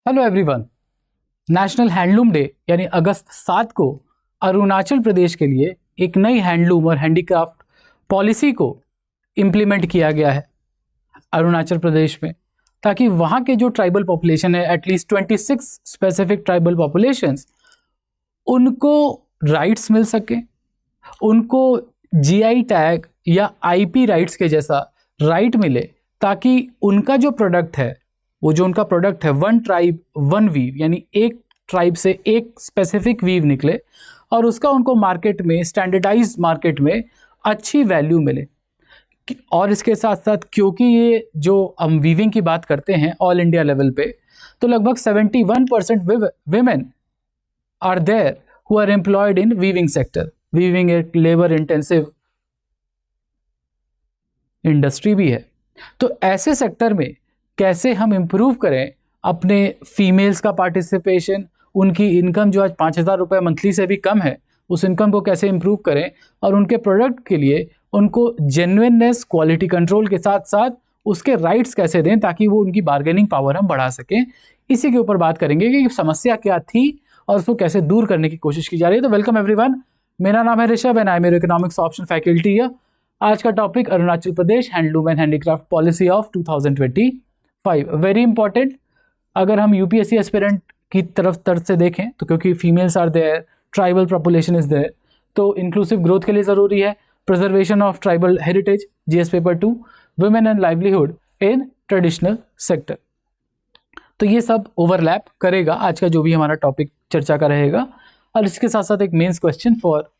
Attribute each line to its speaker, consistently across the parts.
Speaker 1: Hello everyone. National handloom day यानी अगस्त 7 को अरुणाचल प्रदेश के लिए एक नई हैंडलूम और हैंडीक्राफ्ट पॉलिसी को इम्प्लीमेंट किया गया है अरुणाचल प्रदेश में, ताकि वहाँ के जो ट्राइबल पॉपुलेशन है, एटलीस्ट 26 स्पेसिफिक ट्राइबल पॉपुलेशंस, उनको राइट्स मिल सके, उनको जीआई टैग या आईपी राइट्स के जैसा राइट मिले, ताकि उनका जो प्रोडक्ट है, वो जो उनका प्रोडक्ट है, वन ट्राइब वन वीव, यानी एक ट्राइब से एक स्पेसिफिक वीव निकले और उसका उनको मार्केट में, स्टैंडर्डाइज्ड मार्केट में अच्छी वैल्यू मिले। और इसके साथ साथ, क्योंकि ये जो हम वीविंग की बात करते हैं ऑल इंडिया लेवल पे, तो लगभग 71% women are there who are employed in weaving sector. Weaving एक लेबर इंटेंसिव इंडस्ट्री भी है। तो ऐसे सेक्टर में कैसे हम इम्प्रूव करें अपने फीमेल्स का पार्टिसिपेशन, उनकी इनकम जो आज 5,000 रुपये मंथली से भी कम है, उस इनकम को कैसे इम्प्रूव करें, और उनके प्रोडक्ट के लिए उनको जेन्युइननेस, क्वालिटी कंट्रोल के साथ साथ उसके राइट्स कैसे दें, ताकि वो उनकी बार्गेनिंग पावर हम बढ़ा सकें। इसी के ऊपर बात करेंगे कि समस्या क्या थी और उसको कैसे दूर करने की कोशिश की जा रही है। तो वेलकम एवरीवन, मेरा नाम है Rishabh and I am economics option faculty है। आज का topic Arunachal Pradesh handloom and handicraft policy of 2025, very important. अगर हम यूपीएससी एस्पिरेंट की तरफ से देखें तो, क्योंकि females are there, tribal population is there, तो इंक्लूसिव ग्रोथ के लिए ज़रूरी है। Preservation of tribal heritage, GS paper 2, women and livelihood in traditional sector. तो ये सब ओवरलैप करेगा आज का जो भी हमारा टॉपिक चर्चा का रहेगा। और इसके साथ साथ एक mains question for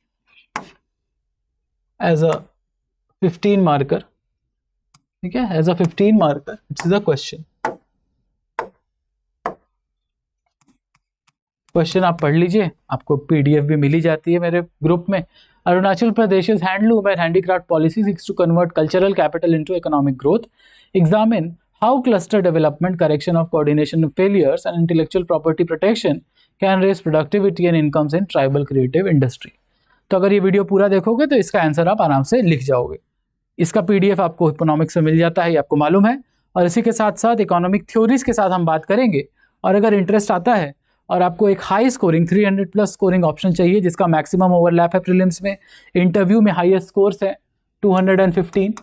Speaker 1: as a 15 marker, ठीक है, as a 15 marker it's the question आप पढ़ लीजिए, आपको पीडीएफ भी मिली जाती है मेरे ग्रुप में। Arunachal Pradesh handloom and handicraft policy seeks to convert cultural capital into economic growth. Examine how cluster development, correction of coordination failures and intellectual property protection can raise productivity and incomes in tribal creative industry. तो अगर ये video पूरा देखोगे तो इसका answer आप आराम से लिख जाओगे। इसका पीडीएफ आपको इकोनॉमिक्स में मिल जाता है, ये आपको मालूम है। और इसी के साथ साथ इकोनॉमिक थ्योरीज के साथ हम बात करेंगे। और अगर इंटरेस्ट आता है और आपको एक high scoring 300 plus scoring option चाहिए, जिसका मैक्सिमम ओवरलैप है प्रीलिम्स में, इंटरव्यू में हाईएस्ट स्कोर्स है 215,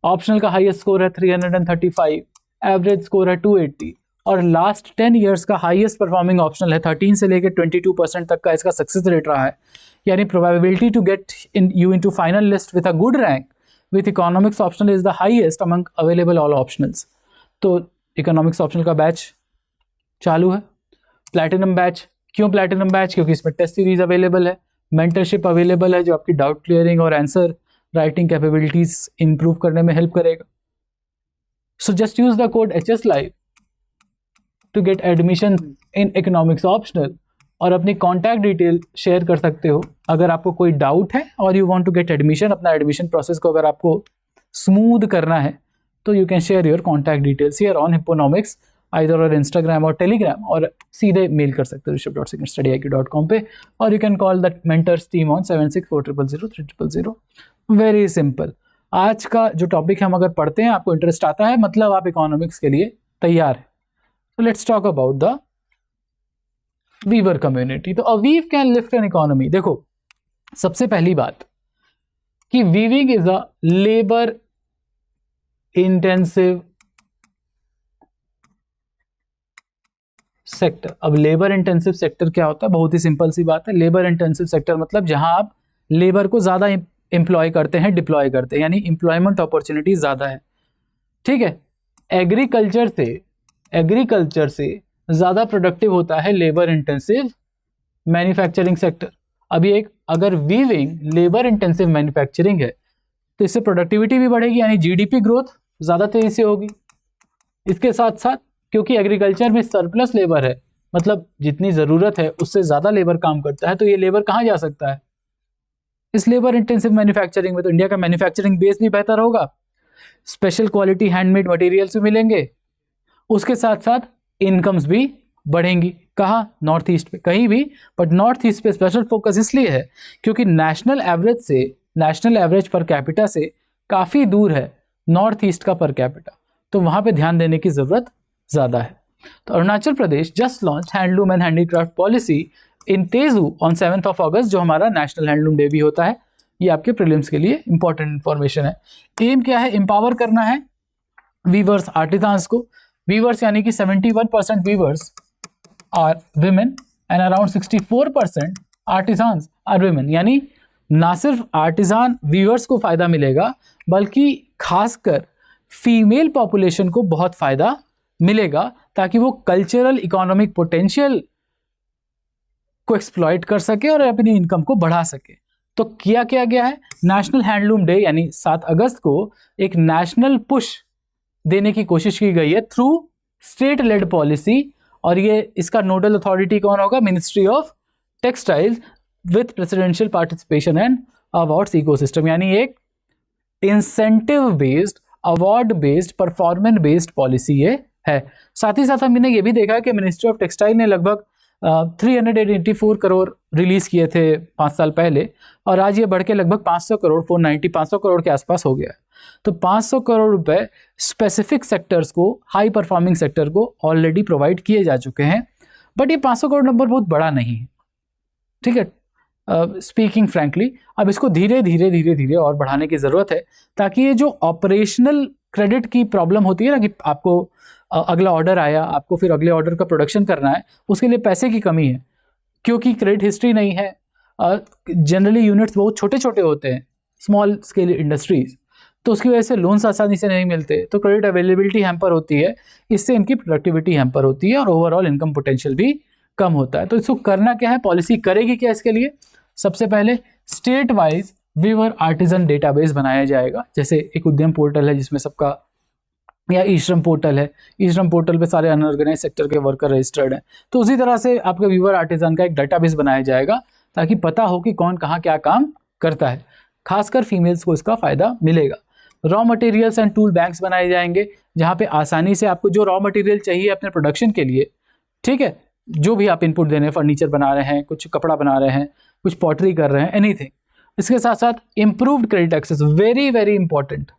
Speaker 1: ऑप्शनल का हाईएस्ट स्कोर है 335, एवरेज स्कोर है 280, और लास्ट 10 ईयर्स का हाईएस्ट परफॉर्मिंग ऑप्शनल है 13 से लेकर 22% तक का इसका सक्सेस रेट रहा है। यानी probability to get you into final list with a good rank with economics optional is the highest among available all optionals. तो इकोनॉमिक्स ऑप्शनल का बैच चालू है। प्लैटिनम बैच, क्यों प्लैटिनम बैच? क्योंकि इसमें टेस्ट सीरीज अवेलेबल है, mentorship available है जो आपकी डाउट क्लियरिंग और आंसर राइटिंग कैपेबिलिटीज इंप्रूव करने में हेल्प करेगा। So just use the code HSLive to get admission in economics optional, और अपनी कॉन्टैक्ट डिटेल शेयर कर सकते हो अगर आपको कोई डाउट है और you want to get admission. अपना एडमिशन प्रोसेस को अगर आपको स्मूथ करना है तो you can share your contact details here on Hipponomics, either or Instagram or Telegram, और सीधे मेल कर सकते हो rishabh.secondstudyIQ.com पे, और you can call the mentors team on 76400300। Very simple. आज का जो टॉपिक हम अगर पढ़ते हैं, आपको इंटरेस्ट आता है, मतलब आप इकोनॉमिक्स के लिए तैयार है। तो let's talk about the weaver community. तो a weave can lift an economy. देखो, सबसे पहली बात कि weaving is a labour intensive sector. अब लेबर इंटेंसिव सेक्टर क्या होता है? बहुत ही सिंपल सी बात है। लेबर इंटेंसिव सेक्टर मतलब जहां आप लेबर को ज्यादा एम्प्लॉय करते हैं, डिप्लॉय करते हैं, यानी एम्प्लॉयमेंट अपॉर्चुनिटी ज्यादा है, ठीक है। एग्रीकल्चर से ज्यादा प्रोडक्टिव होता है लेबर इंटेंसिव मैन्युफैक्चरिंग सेक्टर। अभी एक, अगर वीविंग लेबर इंटेंसिव मैन्युफैक्चरिंग है तो इससे प्रोडक्टिविटी भी बढ़ेगी, यानी जीडीपी ग्रोथ ज्यादा तेजी से होगी। इसके साथ साथ, क्योंकि एग्रीकल्चर में सरप्लस लेबर है, मतलब जितनी ज़रूरत है उससे ज़्यादा लेबर काम करता है, तो ये लेबर कहाँ जा सकता है? इस लेबर इंटेंसिव मैन्युफैक्चरिंग में। तो इंडिया का मैन्युफैक्चरिंग बेस भी बेहतर होगा, स्पेशल क्वालिटी हैंडमेड मटेरियल्स भी मिलेंगे, उसके साथ साथ इनकम्स भी बढ़ेंगी। कहाँ? नॉर्थ ईस्ट पे, कहीं भी, बट नॉर्थ ईस्ट पे स्पेशल फोकस इसलिए है क्योंकि नेशनल एवरेज पर कैपिटा से काफ़ी दूर है नॉर्थ ईस्ट का पर कैपिटा, तो वहाँ पे ध्यान देने की ज़रूरत ज़्यादा है। तो Arunachal Pradesh just launch handloom and handicraft policy in Tezu on 7 August, जो हमारा नेशनल हैंडलूम डे भी होता है। ये आपके प्रीलिम्स के लिए इंपॉर्टेंट इंफॉर्मेशन है। एम क्या है? एम्पावर करना है वीवर्स आर्टिजान्स को। वीवर्स यानी कि 71% weavers are women and around 64% artisans are women. यानी ना सिर्फ आर्टिजान वीवर्स को फायदा मिलेगा, बल्कि खासकर फीमेल पॉपुलेशन को बहुत फायदा मिलेगा, ताकि वो कल्चरल इकोनॉमिक पोटेंशियल को एक्सप्लॉइट कर सके और अपनी इनकम को बढ़ा सके। तो किया गया है नेशनल हैंडलूम डे यानी 7 अगस्त को एक नेशनल पुश देने की कोशिश की गई है थ्रू स्टेट लेड पॉलिसी। और ये इसका नोडल अथॉरिटी कौन होगा? Ministry of textiles with presidential participation and awards ecosystem. यानी एक incentive based, award based, performance based policy ये है। साथ ही साथ हमने ये भी देखा है कि मिनिस्ट्री ऑफ टेक्सटाइल ने लगभग 384 करोड़ रिलीज किए थे 5 साल पहले, और आज ये बढ़ के लगभग 500 करोड़ 500 करोड़ के आसपास हो गया है। तो 500 करोड़ रुपए स्पेसिफिक सेक्टर्स को, हाई परफॉर्मिंग सेक्टर को ऑलरेडी प्रोवाइड किए जा चुके हैं। बट ये 500 करोड़ नंबर बहुत बड़ा नहीं है, ठीक है, स्पीकिंग फ्रैंकली। अब इसको धीरे धीरे और बढ़ाने की ज़रूरत है, ताकि ये जो ऑपरेशनल क्रेडिट की प्रॉब्लम होती है ना, कि आपको अगला ऑर्डर आया, आपको फिर अगले ऑर्डर का प्रोडक्शन करना है, उसके लिए पैसे की कमी है क्योंकि क्रेडिट हिस्ट्री नहीं है। जनरली यूनिट्स बहुत छोटे छोटे होते हैं, स्मॉल स्केल इंडस्ट्रीज, तो उसकी वजह से लोन्स आसानी से नहीं मिलते, तो क्रेडिट अवेलेबिलिटी हैम्पर होती है, इससे इनकी प्रोडक्टिविटी हैम्पर होती है और ओवरऑल इनकम पोटेंशियल भी कम होता है। तो इसको करना क्या है, पॉलिसी करेगी क्या इसके लिए? सबसे पहले state wise weaver artisan database बनाया जाएगा। जैसे एक उद्यम पोर्टल है जिसमें सबका, या ई श्रम पोर्टल है, ई श्रम पोर्टल पे सारे अनऑर्गेनाइज सेक्टर के वर्कर रजिस्टर्ड हैं, तो उसी तरह से आपके वीवर आर्टिजन का एक डेटाबेस बनाया जाएगा, ताकि पता हो कि कौन कहाँ क्या काम करता है। खासकर फीमेल्स को इसका फायदा मिलेगा। Raw materials and tool banks बनाए जाएंगे, जहाँ पे आसानी से आपको जो रॉ मटेरियल चाहिए अपने प्रोडक्शन के लिए, ठीक है, जो भी आप इनपुट दे रहे हैं, फर्नीचर बना रहे हैं, कुछ कपड़ा बना रहे हैं, कुछ पॉटरी कर रहे हैं, एनीथिंग। इसके साथ साथ improved credit access, very very important,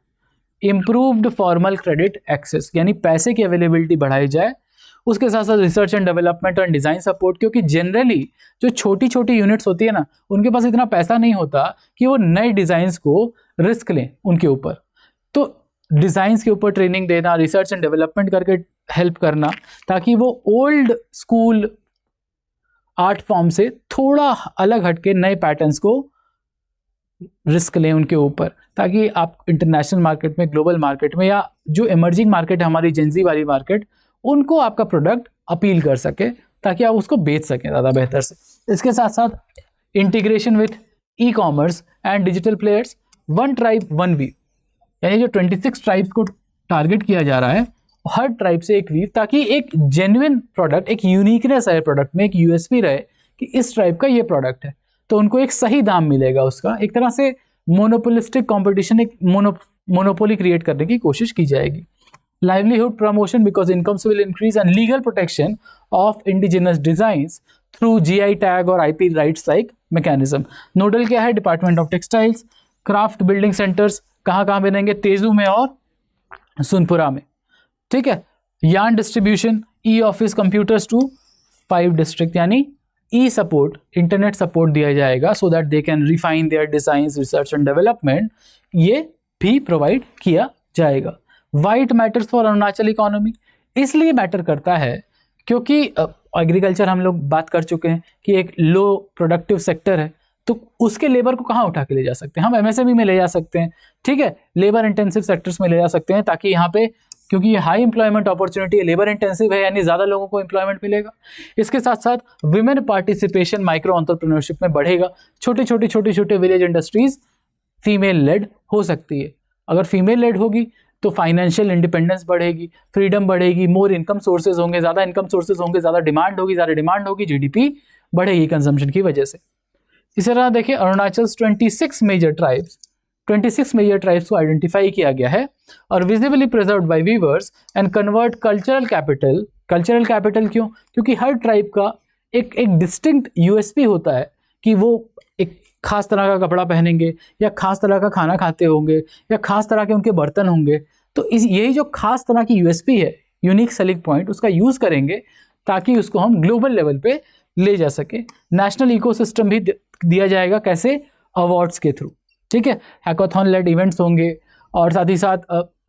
Speaker 1: improved formal credit access, यानी पैसे की अवेलेबिलिटी बढ़ाई जाए। उसके साथ साथ रिसर्च एंड डेवलपमेंट और डिज़ाइन सपोर्ट, क्योंकि जनरली जो छोटी छोटी यूनिट्स होती है ना, उनके पास इतना पैसा नहीं होता कि वो नए डिज़ाइंस को रिस्क लें उनके ऊपर। तो डिज़ाइंस के ऊपर ट्रेनिंग देना, रिसर्च एंड डेवलपमेंट करके हेल्प करना, ताकि वो ओल्ड स्कूल आर्ट फॉर्म से थोड़ा अलग हटके नए पैटर्न्स को रिस्क लें उनके ऊपर, ताकि आप इंटरनेशनल मार्केट में, ग्लोबल मार्केट में, या जो इमर्जिंग मार्केट है हमारी जेंजी वाली मार्केट, उनको आपका प्रोडक्ट अपील कर सके, ताकि आप उसको बेच सकें ज़्यादा बेहतर से। इसके साथ साथ integration with e commerce and digital players, one tribe one weave, यानी जो 26 ट्राइब्स को टारगेट किया जा रहा है, हर ट्राइब से एक वीव, ताकि एक जेन्युइन प्रोडक्ट, एक यूनिकनेस है प्रोडक्ट में, एक यूएसपी रहे कि इस ट्राइब का ये प्रोडक्ट है, तो उनको एक सही दाम मिलेगा उसका। एक तरह से मोनोपोलिस्टिक कंपटीशन, एक मोनोपोली क्रिएट करने की कोशिश की जाएगी। Livelihood promotion, because incomes will increase, and legal protection of indigenous designs through GI tag और IP rights like mechanism. Nodal क्या है? Department of textiles. Craft building centres कहाँ बनेंगे? तेजू में और सोनपुरा में, ठीक है। Yarn distribution, e office computers to 5 district, यानी ई सपोर्ट, इंटरनेट सपोर्ट दिया जाएगा, so that they can refine their designs, research and development, ये भी प्रोवाइड किया जाएगा। Why it matters for Arunachal economy, इसलिए मैटर करता है क्योंकि एग्रीकल्चर हम लोग बात कर चुके हैं कि एक लो प्रोडक्टिव सेक्टर है, तो उसके लेबर को कहाँ उठा के ले जा सकते हैं? हम एमएसएमई में ले जा सकते हैं, ठीक है, लेबर इंटेंसिव सेक्टर्स में ले जा सकते हैं, ताकि यहाँ पे, क्योंकि ये हाई एम्प्लॉयमेंट अपॉर्चुनिटी है, लेबर इंटेंसिव है, यानी ज़्यादा लोगों को एम्प्लॉयमेंट मिलेगा। इसके साथ साथ विमेन पार्टिसिपेशन माइक्रो एंटरप्रेन्योरशिप में बढ़ेगा। छोटे छोटे विलेज इंडस्ट्रीज फीमेल लेड हो सकती है। अगर फीमेल लेड होगी तो फाइनेंशियल इंडिपेंडेंस बढ़ेगी, फ्रीडम बढ़ेगी, मोर इनकम सोर्सेज होंगे, ज़्यादा इनकम सोर्सेज होंगे, ज़्यादा डिमांड होगी, जीडीपी बढ़ेगी कंजम्पशन की वजह से। इसी तरह देखिए, अरुणाचल 26 मेजर ट्राइब्स को आइडेंटिफाई किया गया है और visibly preserved by weavers and convert cultural capital क्यों? क्योंकि हर ट्राइब का एक डिस्टिंक्ट यूएसपी होता है कि वो एक खास तरह का कपड़ा पहनेंगे, या खास तरह का खाना खाते होंगे, या खास तरह के उनके बर्तन होंगे। तो यही जो खास तरह की यूएसपी है, यूनिक सेलिंग पॉइंट, उसका यूज़ करेंगे ताकि उसको हम ग्लोबल लेवल पे ले जा सके। नेशनल इकोसिस्टम भी दिया जाएगा, कैसे? अवार्ड्स के थ्रू, ठीक है। हैकाथॉन लेड इवेंट्स होंगे और साथ ही साथ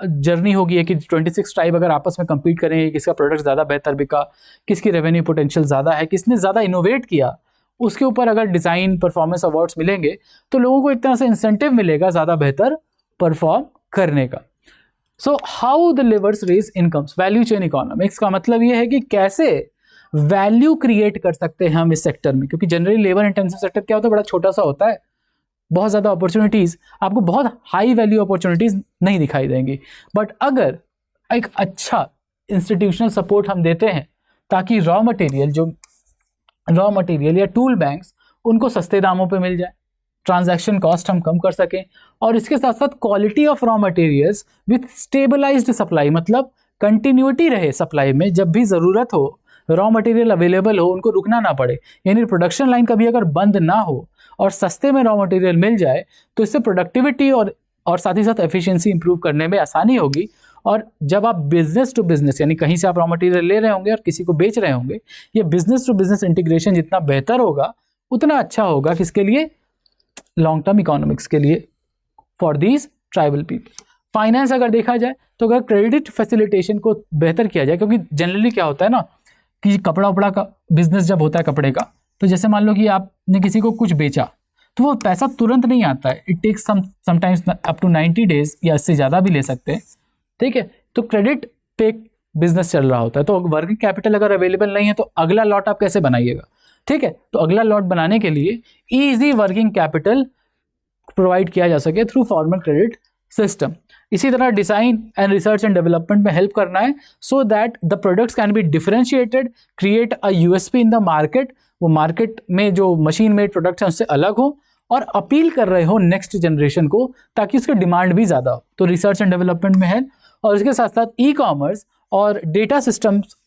Speaker 1: जर्नी होगी है कि 26 ट्राइब अगर आपस में compete करेंगे, किसका प्रोडक्ट ज़्यादा बेहतर बिका, किसकी रेवेन्यू पोटेंशियल ज़्यादा है, किसने ज़्यादा इनोवेट किया, उसके ऊपर अगर डिज़ाइन परफॉर्मेंस अवार्ड्स मिलेंगे तो लोगों को एक तरह से इंसेंटिव मिलेगा ज़्यादा बेहतर परफॉर्म करने का। So how the levers raise incomes, value chain economics का मतलब ये है कि कैसे वैल्यू क्रिएट कर सकते हैं हम इस सेक्टर में, क्योंकि जनरली लेबर इंटेंसिव सेक्टर क्या होता है, बड़ा छोटा सा होता है, बहुत ज़्यादा अपॉर्चुनिटीज़, आपको बहुत हाई वैल्यू अपॉर्चुनिटीज़ नहीं दिखाई देंगी। बट अगर एक अच्छा इंस्टीट्यूशनल सपोर्ट हम देते हैं ताकि रॉ मटेरियल या टूल बैंक्स उनको सस्ते दामों पे मिल जाए, ट्रांजैक्शन कॉस्ट हम कम कर सकें, और इसके साथ साथ quality of raw materials with stabilised supply, मतलब कंटिन्यूटी रहे सप्लाई में, जब भी ज़रूरत हो रॉ मटेरियल अवेलेबल हो, उनको रुकना ना पड़े, यानी प्रोडक्शन लाइन कभी अगर बंद ना हो और सस्ते में रॉ मटेरियल मिल जाए तो इससे प्रोडक्टिविटी और साथ ही साथ एफिशिएंसी इंप्रूव करने में आसानी होगी। और जब आप बिजनेस टू बिजनेस, यानी कहीं से आप रॉ मटेरियल ले रहे होंगे और किसी को बेच रहे होंगे, ये बिजनेस टू बिजनेस इंटीग्रेशन जितना बेहतर होगा उतना अच्छा होगा किसके लिए? लॉन्ग टर्म इकोनॉमिक्स के लिए, for these tribal people. Finance अगर देखा जाए तो अगर क्रेडिट फैसिलिटेशन को बेहतर किया जाए, क्योंकि जनरली क्या होता है ना कि कपड़ा उपड़ा का बिजनेस जब होता है कपड़े का, तो जैसे मान लो कि आपने किसी को कुछ बेचा तो वो पैसा तुरंत नहीं आता है, it takes sometimes up to 90 days या इससे ज़्यादा भी ले सकते हैं, ठीक है। तो क्रेडिट पे बिजनेस चल रहा होता है, तो वर्किंग कैपिटल अगर अवेलेबल नहीं है तो अगला लॉट आप कैसे बनाइएगा, ठीक है। तो अगला लॉट बनाने के लिए ईजी वर्किंग कैपिटल प्रोवाइड किया जा सके थ्रू फॉर्मल क्रेडिट सिस्टम। इसी तरह design and research and development में हेल्प करना है so that the products can be differentiated, create a USP in the market, वो मार्केट में जो मशीन मेड प्रोडक्ट्स हैं उससे अलग हो और अपील कर रहे हो नेक्स्ट जनरेशन को, ताकि उसकी डिमांड भी ज़्यादा हो। तो रिसर्च एंड डेवलपमेंट में है, और इसके साथ साथ ई कॉमर्स और डेटा सिस्टम्स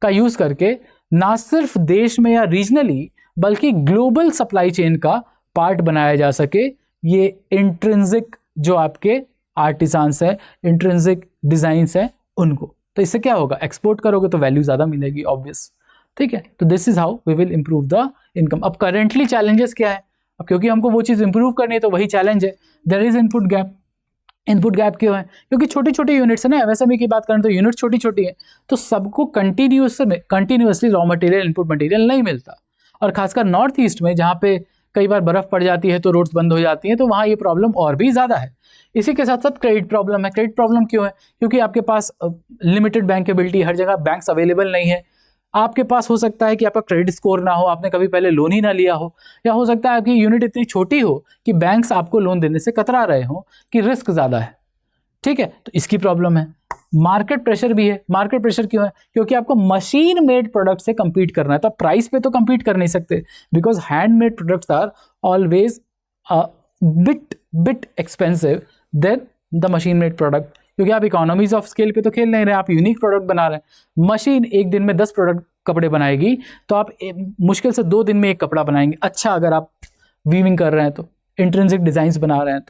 Speaker 1: का यूज़ करके ना सिर्फ देश में या रीजनली बल्कि ग्लोबल सप्लाई चेन का पार्ट बनाया जा सके। ये इंट्रिंसिक जो आपके आर्टिसान्स है, इंट्रिंसिक डिज़ाइंस है उनको, तो इससे क्या होगा, एक्सपोर्ट करोगे तो वैल्यू ज़्यादा मिलेगी, ऑब्वियस, ठीक है। तो this is how we will improve the income. अब करेंटली चैलेंजेस क्या है, अब क्योंकि हमको वो चीज़ इंप्रूव करनी है तो वही चैलेंज है, there is input gap. Input gap क्यों है? क्योंकि छोटी छोटी यूनिट्स है ना, एमएसएमई की बात करें तो यूनिट छोटी छोटी है, तो सबको continuously raw material, input material नहीं मिलता। और खासकर नॉर्थ ईस्ट में जहाँ पे कई बार बर्फ़ पड़ जाती है तो रोड्स बंद हो जाती हैं, तो वहाँ ये प्रॉब्लम और भी ज़्यादा है। इसी के साथ साथ क्रेडिट प्रॉब्लम है। क्रेडिट प्रॉब्लम क्यों है? क्योंकि आपके पास लिमिटेड बैंकेबिलिटी, हर जगह बैंक्स अवेलेबल नहीं है। आपके पास हो सकता है कि आपका क्रेडिट स्कोर ना हो, आपने कभी पहले लोन ही ना लिया हो, या हो सकता है आपकी यूनिट इतनी छोटी हो कि बैंक्स आपको लोन देने से कतरा रहे हो कि रिस्क ज़्यादा है, ठीक है। तो इसकी प्रॉब्लम है। मार्केट प्रेशर भी है। मार्केट प्रेशर क्यों है? क्योंकि आपको मशीन मेड प्रोडक्ट से compete करना है, तो प्राइस पे तो compete कर नहीं सकते, because handmade products are always bit expensive than the machine made product. क्योंकि आप इकोनॉमीज ऑफ स्केल पे तो खेल नहीं रहे, आप यूनिक प्रोडक्ट बना रहे हैं। मशीन एक दिन में 10 प्रोडक्ट कपड़े बनाएगी, तो आप मुश्किल से 2 दिन में एक कपड़ा बनाएंगे, अच्छा अगर आप वीविंग कर रहे हैं तो, इंट्रिंसिक डिज़ाइंस बना रहे हैं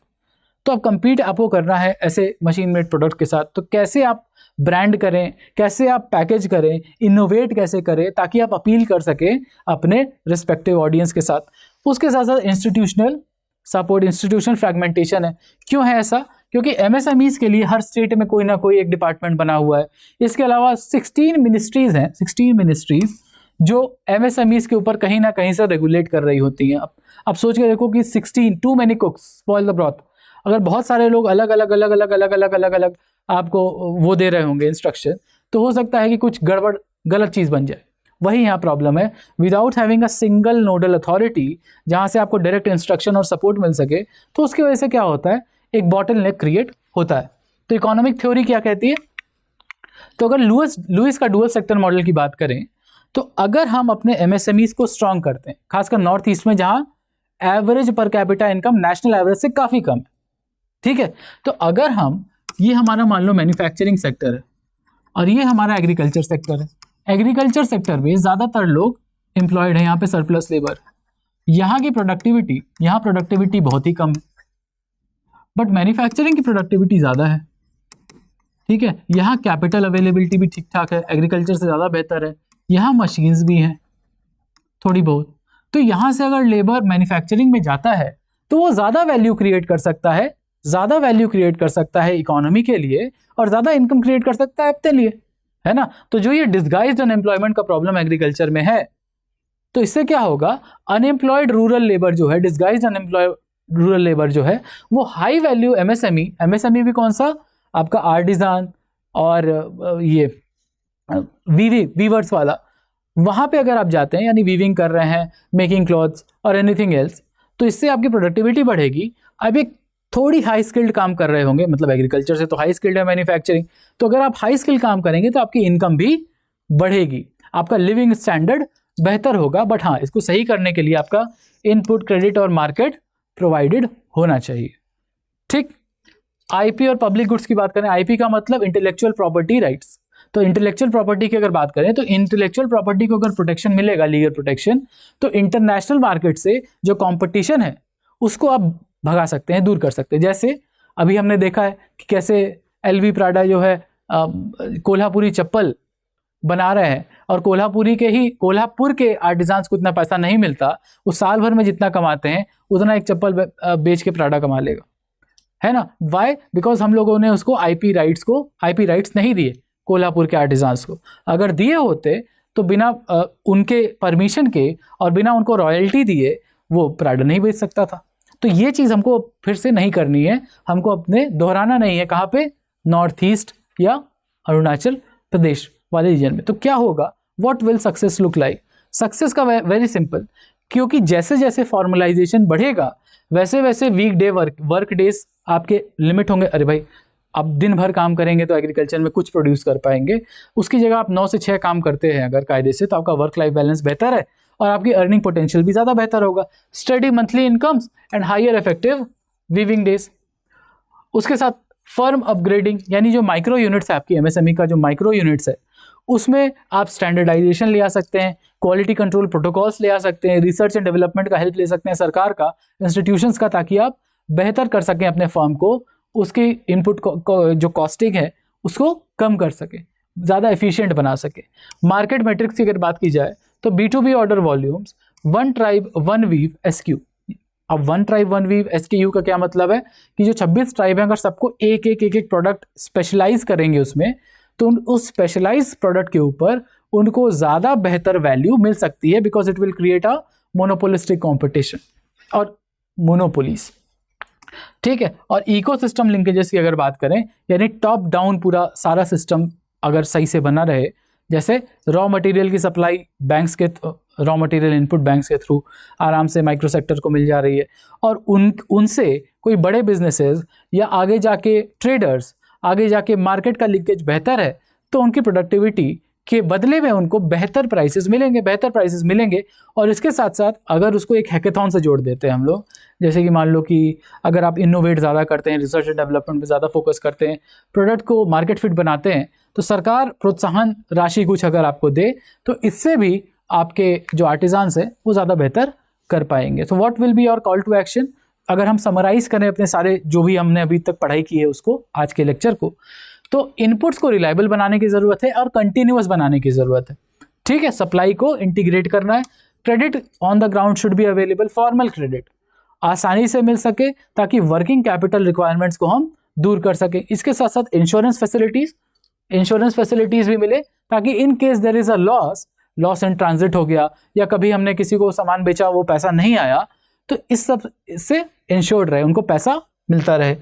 Speaker 1: तो आप compete आपको करना है ऐसे मशीन मेड प्रोडक्ट के साथ। तो कैसे आप ब्रांड करें, कैसे आप पैकेज करें, इनोवेट कैसे करें, ताकि आप अपील कर सकें अपने रिस्पेक्टिव ऑडियंस के साथ। उसके साथ साथ इंस्टीट्यूशनल सपोर्ट, इंस्टीट्यूशनल फ्रैगमेंटेशन है। क्यों है ऐसा? क्योंकि एमएसएमईज के लिए हर स्टेट में कोई ना कोई एक डिपार्टमेंट बना हुआ है। इसके अलावा 16 मिनिस्ट्रीज़ हैं, 16 मिनिस्ट्रीज़ जो एमएसएमईज के ऊपर कहीं ना कहीं से रेगुलेट कर रही होती हैं। अब सोच के देखो कि 16, too many cooks spoil the broth. अगर बहुत सारे लोग अलग अलग आपको वो दे रहे होंगे इंस्ट्रक्शन, तो हो सकता है कि कुछ गड़बड़ गलत चीज़ बन जाए। वही यहाँ प्रॉब्लम है। Without having a single nodal authority जहाँ से आपको डायरेक्ट इंस्ट्रक्शन और सपोर्ट मिल सके, तो उसकी वजह से क्या होता है, एक बॉटल नेक क्रिएट होता है। तो इकोनॉमिक थ्योरी क्या कहती है? तो अगर लुइस का डुअल सेक्टर मॉडल की बात करें, तो अगर हम अपने एमएसएमईज को स्ट्रॉन्ग करते हैं, खासकर नॉर्थ ईस्ट में जहाँ average per capita income national average से काफ़ी कम है, ठीक है। तो अगर हम, ये हमारा मान लो मैन्युफैक्चरिंग सेक्टर है और ये हमारा एग्रीकल्चर सेक्टर है। एग्रीकल्चर सेक्टर में ज़्यादातर लोग एम्प्लॉयड हैं, यहाँ पे सरप्लस लेबर, यहाँ की प्रोडक्टिविटी बहुत ही कम है, बट मैन्युफैक्चरिंग की प्रोडक्टिविटी ज़्यादा है। ठीक है, यहाँ कैपिटल अवेलेबिलिटी भी ठीक ठाक है, एग्रीकल्चर से ज़्यादा बेहतर है, यहाँ मशीन्स भी हैं थोड़ी बहुत। तो यहाँ से अगर लेबर मैन्युफैक्चरिंग में जाता है तो वो ज़्यादा वैल्यू क्रिएट कर सकता है, ज़्यादा वैल्यू क्रिएट कर सकता है इकोनॉमी के लिए, और ज़्यादा इनकम क्रिएट कर सकता है अपने लिए, है ना। तो जो ये डिस्गाइज्ड अनएम्प्लॉयमेंट का प्रॉब्लम एग्रीकल्चर में है, तो इससे क्या होगा, अनएम्प्लॉयड रूरल लेबर जो है, डिस्गाइज्ड अनएम्प्लॉयड रूरल लेबर जो है, वो हाई वैल्यू एमएसएमई, एमएसएमई भी कौन सा, आपका आर्टिजान और ये वीवर्स वाला, वहाँ पे अगर आप जाते हैं, यानी वीविंग कर रहे हैं, मेकिंग क्लॉथ्स और एनीथिंग एल्स, तो इससे आपकी प्रोडक्टिविटी बढ़ेगी। अब एक थोड़ी हाई स्किल्ड काम कर रहे होंगे, मतलब एग्रीकल्चर से तो हाई स्किल्ड है मैन्युफैक्चरिंग, तो अगर आप हाई स्किल काम करेंगे तो आपकी इनकम भी बढ़ेगी, आपका लिविंग स्टैंडर्ड बेहतर होगा। बट हाँ, इसको सही करने के लिए आपका इनपुट, क्रेडिट और मार्केट प्रोवाइडेड होना चाहिए। ठीक, आईपी और पब्लिक गुड्स की बात करें, आईपी का मतलब इंटेलेक्चुअल प्रॉपर्टी राइट्स। तो इंटेलेक्चुअल प्रॉपर्टी की अगर बात करें, तो इंटेलेक्चुअल प्रॉपर्टी को अगर प्रोटेक्शन मिलेगा, लीगल प्रोटेक्शन, तो इंटरनेशनल मार्केट से जो कंपटीशन है उसको आप भगा सकते हैं, दूर कर सकते हैं। जैसे अभी हमने देखा है कि कैसे एलवी प्राडा जो है कोल्हापुरी चप्पल बना रहे हैं, और कोल्हापुर के आर्टिजान्स को इतना पैसा नहीं मिलता, वो साल भर में जितना कमाते हैं उतना एक चप्पल बेच के प्राडा कमा लेगा, है ना। वाई? बिकॉज हम लोगों ने उसको आईपी राइट्स नहीं दिए कोल्हापुर के आर्टिजान्स को। अगर दिए होते तो बिना उनके परमिशन के और बिना उनको रॉयल्टी दिए वो प्राडा नहीं बेच सकता था। तो ये चीज़ हमको फिर से नहीं करनी है, हमको अपने दोहराना नहीं है। कहाँ पे? नॉर्थ ईस्ट या अरुणाचल प्रदेश वाले रीजन में। तो क्या होगा, what will success look like? Success का वेरी सिंपल, क्योंकि जैसे जैसे फॉर्मलाइजेशन बढ़ेगा वैसे वैसे वीक डे वर्क डेज आपके लिमिट होंगे। अरे भाई, अब दिन भर काम करेंगे तो एग्रीकल्चर में कुछ प्रोड्यूस कर पाएंगे, उसकी जगह आप 9 से 6 काम करते हैं अगर कायदे से, तो आपका वर्क लाइफ बैलेंस बेहतर है और आपकी अर्निंग पोटेंशियल भी ज़्यादा बेहतर होगा। Study monthly incomes and higher effective weaving days. उसके साथ फर्म अपग्रेडिंग, यानी जो माइक्रो यूनिट्स है आपकी एमएसएमई का जो माइक्रो यूनिट्स है, उसमें आप स्टैंडर्डाइजेशन ले आ सकते हैं, क्वालिटी कंट्रोल प्रोटोकॉल्स ले आ सकते हैं, रिसर्च एंड डेवलपमेंट का हेल्प ले सकते हैं सरकार का, इंस्टीट्यूशंस का, ताकि आप बेहतर कर सकें अपने फर्म को, उसकी इनपुट जो कॉस्टिंग है उसको कम कर सके, ज़्यादा एफिशिएंट बना सके। मार्केट मैट्रिक्स की अगर बात की जाए तो B2B order volumes, one tribe one weave SKU। अब one tribe one weave SKU का क्या मतलब है कि जो 26 ट्राइब हैं, अगर सबको एक एक प्रोडक्ट स्पेशलाइज करेंगे उसमें, तो उस स्पेशलाइज प्रोडक्ट के ऊपर उनको ज़्यादा बेहतर वैल्यू मिल सकती है, because it will create a monopolistic competition और मोनोपोलीज। ठीक है, और इकोसिस्टम लिंकेजेस की अगर बात करें, यानी टॉप डाउन पूरा सारा सिस्टम अगर सही से बना रहे, जैसे रॉ मटेरियल की सप्लाई बैंक्स के रॉ मटेरियल इनपुट बैंक्स के थ्रू आराम से माइक्रो सेक्टर को मिल जा रही है, और उनसे कोई बड़े बिजनेसेस या आगे जाके ट्रेडर्स, आगे जाके मार्केट का लिंकेज बेहतर है, तो उनकी प्रोडक्टिविटी के बदले में उनको बेहतर प्राइसेस मिलेंगे। और इसके साथ साथ अगर उसको एक हैकेथॉन से जोड़ देते हैं हम लोग, जैसे कि मान लो कि अगर आप इनोवेट ज़्यादा करते हैं, रिसर्च एंड डेवलपमेंट पे ज़्यादा फोकस करते हैं, प्रोडक्ट को मार्केट फिट बनाते हैं, तो सरकार प्रोत्साहन राशि कुछ अगर आपको दे, तो इससे भी आपके जो आर्टिजान्स हैं वो ज़्यादा बेहतर कर पाएंगे। तो what will be your call to action? अगर हम समराइज़ करें अपने सारे जो भी हमने अभी तक पढ़ाई की है उसको, आज के लेक्चर को, तो इनपुट्स को रिलायबल बनाने की ज़रूरत है और कंटिन्यूअस बनाने की ज़रूरत है। ठीक है, सप्लाई को इंटीग्रेट करना है, credit on the ground should be available, formal credit आसानी से मिल सके ताकि वर्किंग कैपिटल रिक्वायरमेंट्स को हम दूर कर सकें। इसके साथ साथ इंश्योरेंस फैसिलिटीज़ भी मिले, ताकि in case there is a loss in transit हो गया, या कभी हमने किसी को सामान बेचा वो पैसा नहीं आया, तो इस सब से इंश्योर्ड रहे, उनको पैसा मिलता रहे।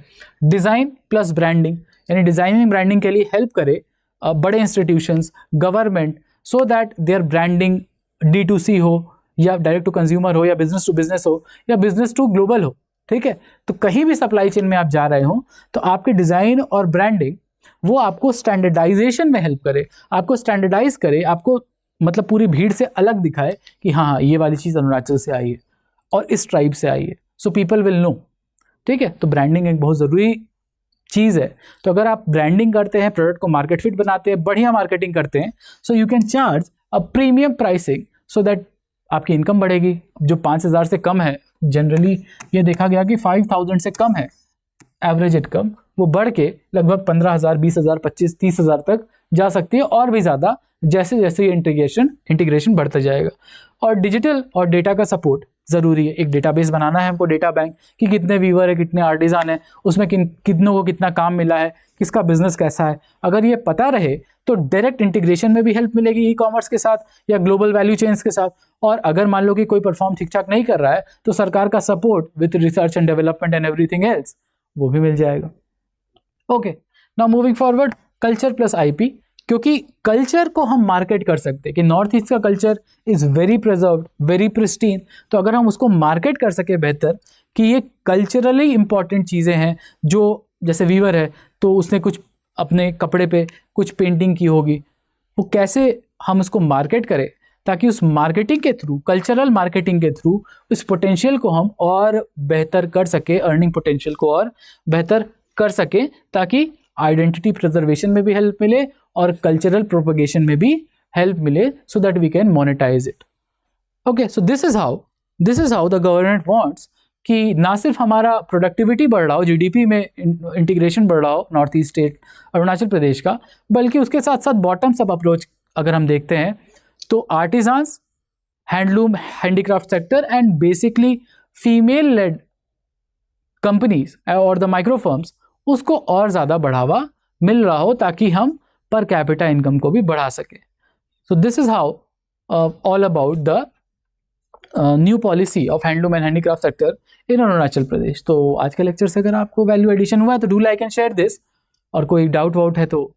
Speaker 1: डिज़ाइन प्लस ब्रांडिंग, यानी डिज़ाइनिंग ब्रांडिंग के लिए हेल्प करे बड़े institutions, government, so that their branding D2C हो या डायरेक्ट टू कंज्यूमर हो या बिजनेस टू बिजनेस हो या बिजनेस टू ग्लोबल हो। ठीक है, तो कहीं भी सप्लाई चेन में आप जा रहे हो तो आपके डिज़ाइन और ब्रांडिंग वो आपको स्टैंडर्डाइजेशन में हेल्प करे, आपको स्टैंडर्डाइज करे, आपको मतलब पूरी भीड़ से अलग दिखाए कि हाँ ये वाली चीज़ अरुणाचल से आई है और इस ट्राइब से आई है, सो पीपल विल नो। ठीक है, तो ब्रांडिंग एक बहुत ज़रूरी चीज़ है। तो अगर आप ब्रांडिंग करते हैं, प्रोडक्ट को मार्केट फिट बनाते हैं, बढ़िया मार्केटिंग करते हैं, so you can charge a premium pricing so that आपकी इनकम बढ़ेगी। जो 5,000 से कम है, जनरली ये देखा गया कि 5,000 से कम है एवरेज इनकम वो बढ़ के लगभग 15,000, 20,000, 25, 30,000 तक जा सकती है, और भी ज़्यादा जैसे जैसे ये इंटीग्रेशन बढ़ता जाएगा। और डिजिटल और डेटा का सपोर्ट ज़रूरी है। एक डेटाबेस बनाना है हमको, डेटा बैंक, कि कितने व्यूअर है, कितने आर्टिजान है, उसमें कितनों को कितना काम मिला है, किसका बिजनेस कैसा है। अगर ये पता रहे तो डायरेक्ट इंटीग्रेशन में भी हेल्प मिलेगी ई कॉमर्स के साथ या ग्लोबल वैल्यू चेन्स के साथ। और अगर मान लो कि कोई परफॉर्म ठीक ठाक नहीं कर रहा है तो सरकार का support with research and development and everything else वो भी मिल जाएगा। Okay, now moving forward, culture plus IP, क्योंकि कल्चर को हम मार्केट कर सकते हैं कि नॉर्थ ईस्ट का culture is very preserved, very pristine. तो अगर हम उसको मार्केट कर सके बेहतर कि ये कल्चरली इंपॉर्टेंट चीज़ें हैं, जो जैसे वीवर है तो उसने कुछ अपने कपड़े पे कुछ पेंटिंग की होगी, वो कैसे हम उसको मार्केट करें ताकि उस मार्केटिंग के थ्रू, कल्चरल मार्केटिंग के थ्रू उस पोटेंशियल को हम और बेहतर कर सके, अर्निंग पोटेंशियल को और बेहतर कर सके, ताकि आइडेंटिटी प्रिजर्वेशन में भी हेल्प मिले और कल्चरल प्रोपगेशन में भी हेल्प मिले, so that we can monetise it. Okay, so this is how the government wants कि ना सिर्फ हमारा प्रोडक्टिविटी बढ़ रहा हो, जीडीपी में इंटीग्रेशन बढ़ रहा हो north east state Arunachal Pradesh का, बल्कि उसके साथ साथ बॉटम्स अप अप्रोच अगर हम देखते हैं तो artisans, handloom, handicraft sector and basically female led companies और द माइक्रो फर्म्स, उसको और ज़्यादा बढ़ावा मिल रहा हो ताकि हम पर कैपिटा इनकम को भी बढ़ा सके। So this is how all about the new policy of handloom and handicraft sector in Arunachal Pradesh. तो आज के लेक्चर से अगर आपको वैल्यू एडिशन हुआ है तो do like and share this, और कोई डाउट वाउट है तो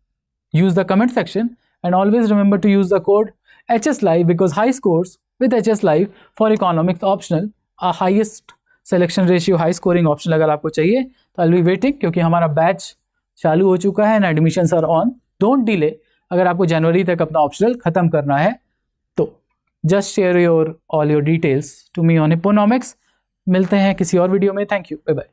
Speaker 1: use the comment section and always remember to use the code HS Live because high scores with HS Live for economics optional, a highest selection ratio, high scoring option अगर आपको चाहिए तो I'll be waiting, क्योंकि हमारा batch चालू हो चुका है and admissions are on. Don't delay, अगर आपको जनवरी तक अपना ऑप्शनल खत्म करना है तो just share all your details to me on economics. मिलते हैं किसी और वीडियो में, थैंक यू, बाय बाय।